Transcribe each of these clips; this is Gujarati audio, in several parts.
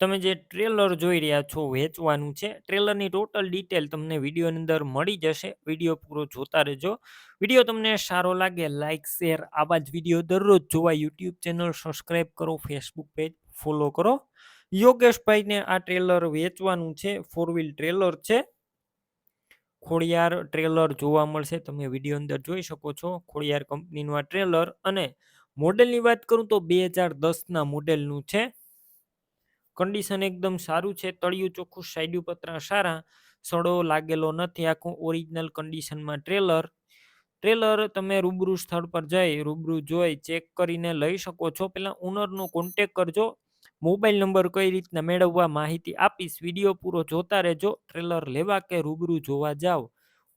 તમે જે ટ્રેલર જોઈ રહ્યા છો વેચવાનું છે. ટ્રેલરની ટોટલ ડિટેલ તમને વિડીયોની અંદર મળી જશે. વિડીયો પૂરો જોતા રહેજો. વિડીયો તમને સારો લાગે લાઇક, શેર આવા જ વિડીયો દરરોજ જોવા યુટ્યુબ ચેનલ સબસ્ક્રાઈબ કરો, ફેસબુક પેજ ફોલો કરો. યોગેશભાઈને આ ટ્રેલર વેચવાનું છે. 4 વ્હીલ ટ્રેલર છે. ખોડિયાર ટ્રેલર જોવા મળશે. તમે વિડીયો અંદર જોઈ શકો છો. ખોડિયાર કંપનીનું આ ટ્રેલર અને મોડેલની વાત કરું તો 2010ના મોડેલનું છે. કન્ડિશન એકદમ સારું છે. તળિયું ચોખ્ખું, સાઈડ પતરા સારા, સડો લાગેલો નથી. આખું ઓરિજિનલ કન્ડિશનમાં ટ્રેલર તમે રૂબરૂ સ્થળ પર જઈ રૂબરૂ જોઈ ચેક કરીને લઈ શકો છો. પહેલાં ઓનરનો કોન્ટેક કરજો. મોબાઈલ નંબર કઈ રીતના મેળવવા માહિતી આપીશ. વિડીયો પૂરો જોતા રહેજો. ટ્રેલર લેવા કે રૂબરૂ જોવા જાઓ,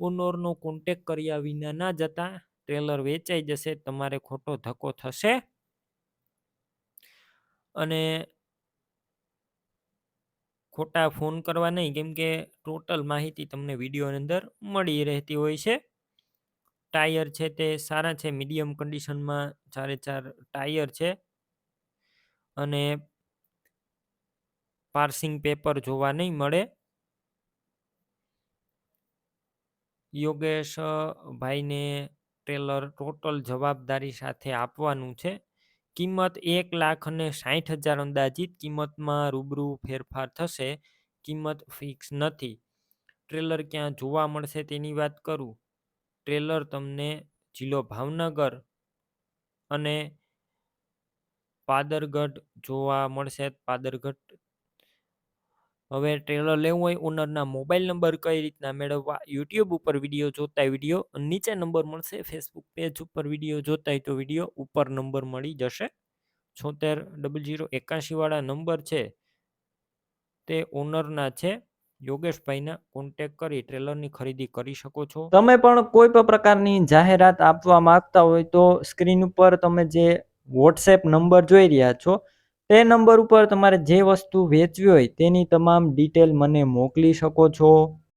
ઓનરનો કોન્ટેક કર્યા વિના ના જતા. ટ્રેલર વેચાઈ જશે, તમારે ખોટો ધક્કો થશે. અને ખોટા ફોન કરવા નહીં, કેમ કે ટોટલ માહિતી તમને વિડીયોની અંદર મળી રહેતી હોય છે. ટાયર છે તે સારા છે, મીડિયમ કન્ડિશનમાં 4 ટાયર છે. અને પાર્સિંગ પેપર જોવા નહીં મળે. યોગેશ ભાઈને ટ્રેલર ટોટલ જવાબદારી સાથે આપવાનું છે. કિંમત 1,60,000 અંદાજિત. કિંમતમાં રૂબરૂ ફેરફાર થશે. કિંમત ફિક્સ નથી. ટ્રેલર ક્યાં જોવા મળશે તેની વાત કરું. ટ્રેલર તમને જિલ્લો ભાવનગર અને પાદરગઢ જોવા મળશે. પાદરગઢ. હવે ટ્રેલર લેવું હોય, ઓનરના મોબાઈલ નંબર કઈ રીતના મેળવવા, યુટ્યુબ ઉપર વિડીયો જોતા વિડીયો નીચે નંબર મળશે. ફેસબુક પેજ ઉપર વિડીયો જોતા હોય તો વિડીયો ઉપર નંબર મળી જશે. 760081 વાળા નંબર છે તે ઓનરના છે. યોગેશભાઈના કોન્ટેક કરી ટ્રેલરની ખરીદી કરી શકો છો. તમે પણ કોઈ પણ પ્રકારની જાહેરાત આપવા માંગતા હોય તો સ્ક્રીન ઉપર તમે જે વોટ્સએપ નંબર જોઈ રહ્યા છો તે નંબર ઉપર તમારે જે વસ્તુ વેચવી હોય તેની તમામ ડિટેલ મને મોકલી શકો છો.